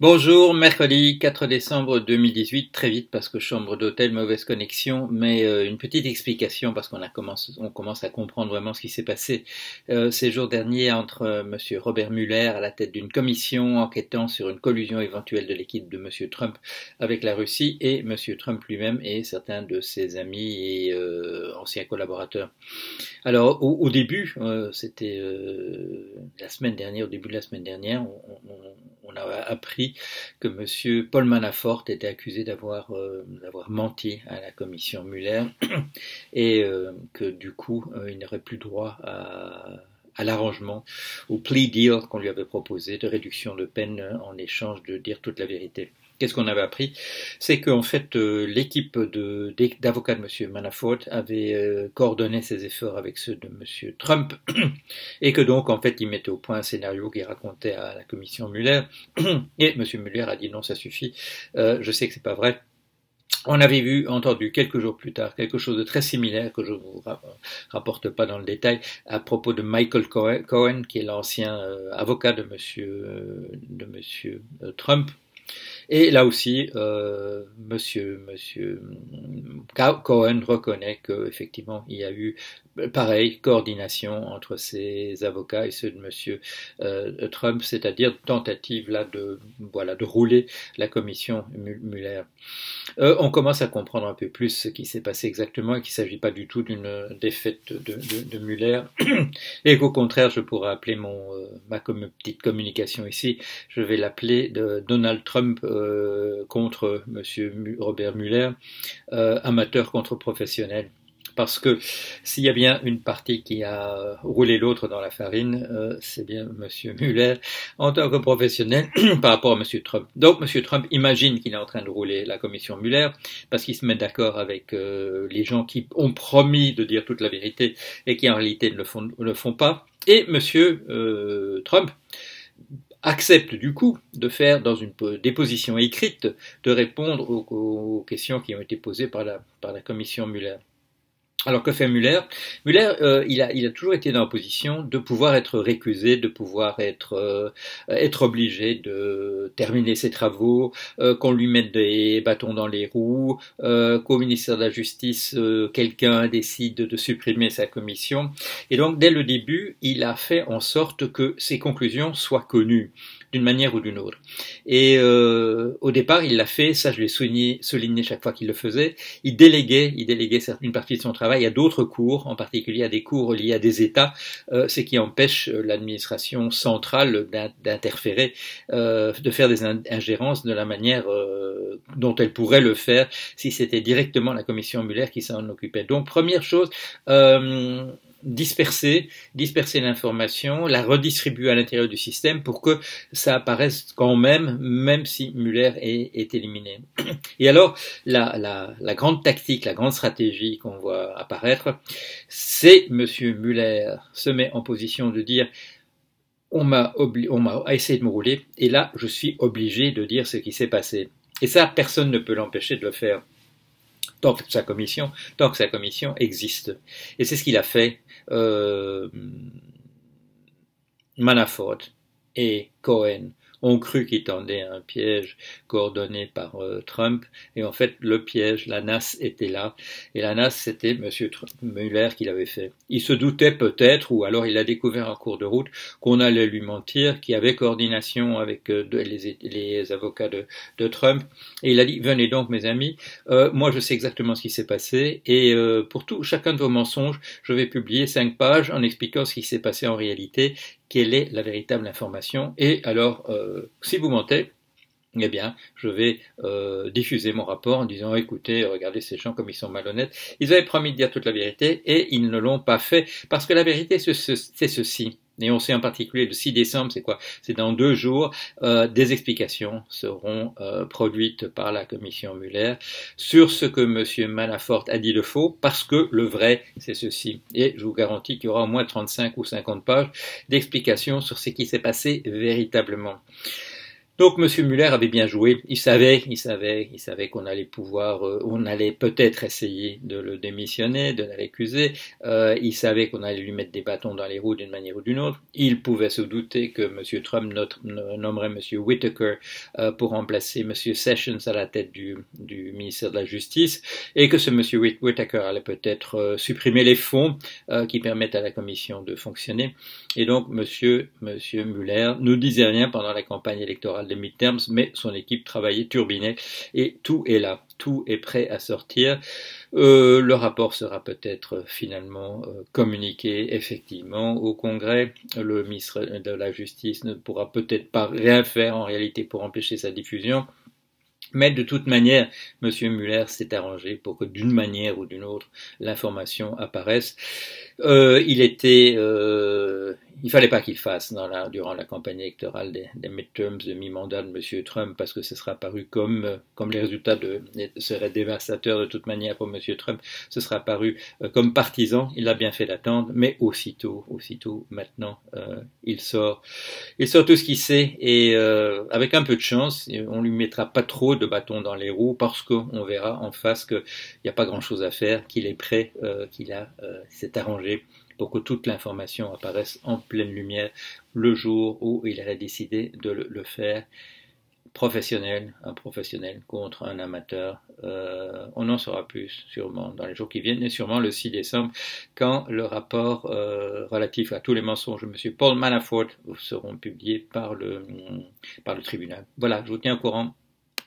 Bonjour, mercredi 4 décembre 2018, très vite parce que chambre d'hôtel, mauvaise connexion, mais une petite explication parce on commence à comprendre vraiment ce qui s'est passé ces jours derniers entre monsieur Robert Mueller à la tête d'une commission enquêtant sur une collusion éventuelle de l'équipe de monsieur Trump avec la Russie et monsieur Trump lui-même et certains de ses amis et anciens collaborateurs. Alors au début, c'était la semaine dernière, au début de la semaine dernière, on a appris que monsieur Paul Manafort était accusé d'avoir menti à la commission Mueller et que du coup il n'aurait plus droit à l'arrangement, au plea deal qu'on lui avait proposé de réduction de peine en échange de dire toute la vérité. Qu'est-ce qu'on avait appris? C'est qu'en fait, l'équipe d'avocats de M. Manafort avait coordonné ses efforts avec ceux de M. Trump et que donc, en fait, il mettait au point un scénario qu'il racontait à la commission Mueller et M. Mueller a dit non, ça suffit, je sais que c'est pas vrai. On avait entendu quelques jours plus tard quelque chose de très similaire que je ne vous rapporte pas dans le détail à propos de Michael Cohen qui est l'ancien avocat de monsieur Trump. Et là aussi, monsieur Cohen reconnaît qu'effectivement, il y a eu pareil, coordination entre ses avocats et ceux de monsieur Trump, c'est-à-dire tentative là de rouler la commission Mueller. On commence à comprendre un peu plus ce qui s'est passé exactement et qu'il ne s'agit pas du tout d'une défaite de Mueller et qu'au contraire, je pourrais appeler ma petite communication ici, je vais l'appeler de Donald Trump contre monsieur Robert Mueller, amateur contre professionnel. Parce que s'il y a bien une partie qui a roulé l'autre dans la farine, c'est bien monsieur Mueller en tant que professionnel par rapport à monsieur Trump. Donc monsieur Trump imagine qu'il est en train de rouler la commission Mueller parce qu'il se met d'accord avec les gens qui ont promis de dire toute la vérité et qui en réalité ne le font pas. Et monsieur Trump accepte du coup de faire dans une déposition écrite de répondre aux questions qui ont été posées par la commission Mueller. Alors que fait Mueller? Mueller, il a toujours été dans la position de pouvoir être récusé, de pouvoir être obligé de terminer ses travaux, qu'on lui mette des bâtons dans les roues, qu'au ministère de la Justice, quelqu'un décide de supprimer sa commission. Et donc, dès le début, il a fait en sorte que ses conclusions soient connues d'une manière ou d'une autre. Et au départ, il l'a fait, ça je l'ai souligné chaque fois qu'il le faisait, il déléguait une partie de son travail à d'autres cours, en particulier à des cours liés à des États, ce qui empêche l'administration centrale d'interférer, de faire des ingérences de la manière dont elle pourrait le faire si c'était directement la commission Mueller qui s'en occupait. Donc première chose, disperser l'information, la redistribuer à l'intérieur du système pour que ça apparaisse quand même si Mueller est éliminé. Et alors, la grande tactique, la grande stratégie qu'on voit apparaître, c'est monsieur Mueller se met en position de dire on m'a essayé de me rouler et là je suis obligé de dire ce qui s'est passé. Et ça, personne ne peut l'empêcher de le faire. Tant que sa commission existe. Et c'est ce qu'il a fait Manafort et Cohen ont cru qu'ils tendaient un piège coordonné par Trump, et en fait le piège, la nasse était là, et la nasse c'était M. Mueller qui l'avait fait. Il se doutait peut-être, ou alors il a découvert en cours de route qu'on allait lui mentir, qu'il y avait coordination avec les avocats de Trump, et il a dit venez donc mes amis, moi je sais exactement ce qui s'est passé, et pour chacun de vos mensonges, je vais publier 5 pages en expliquant ce qui s'est passé en réalité, quelle est la véritable information, et alors si vous mentez, eh bien, je vais diffuser mon rapport en disant écoutez, regardez ces gens comme ils sont malhonnêtes. Ils avaient promis de dire toute la vérité et ils ne l'ont pas fait parce que la vérité c'est ceci. Et on sait en particulier le 6 décembre, c'est quoi? C'est dans 2 jours, des explications seront produites par la commission Mueller sur ce que M. Manafort a dit de faux, parce que le vrai, c'est ceci. Et je vous garantis qu'il y aura au moins 35 ou 50 pages d'explications sur ce qui s'est passé véritablement. Donc M. Muller avait bien joué, il savait qu'on allait pouvoir, on allait peut-être essayer de le démissionner, de le récuser, il savait qu'on allait lui mettre des bâtons dans les roues d'une manière ou d'une autre, il pouvait se douter que M. Trump nommerait M. Whitaker pour remplacer M. Sessions à la tête du ministère de la Justice, et que ce M. Whitaker allait peut-être supprimer les fonds qui permettent à la commission de fonctionner, et donc M. Muller ne disait rien pendant la campagne électorale des midterms, mais son équipe travaillait, turbinait, et tout est là, tout est prêt à sortir. Le rapport sera peut-être finalement communiqué effectivement au Congrès. Le ministre de la Justice ne pourra peut-être pas rien faire en réalité pour empêcher sa diffusion. Mais de toute manière, M. Muller s'est arrangé pour que d'une manière ou d'une autre, l'information apparaisse. Il fallait pas qu'il fasse durant la campagne électorale des midterms de mi-mandat de M. Trump, parce que ce sera apparu comme les résultats seraient dévastateurs de toute manière pour M. Trump, ce sera apparu comme partisan. Il a bien fait d'attendre, mais aussitôt maintenant, il sort tout ce qu'il sait, et avec un peu de chance, on lui mettra pas trop de bâtons dans les roues, parce qu'on verra en face qu'il n'y a pas grand-chose à faire, qu'il est prêt, s'est arrangé pour que toute l'information apparaisse en pleine lumière le jour où il aurait décidé de le faire. Un professionnel contre un amateur. On en saura plus sûrement dans les jours qui viennent, et sûrement le 6 décembre, quand le rapport relatif à tous les mensonges de M. Paul Manafort seront publiés par le tribunal. Voilà, je vous tiens au courant.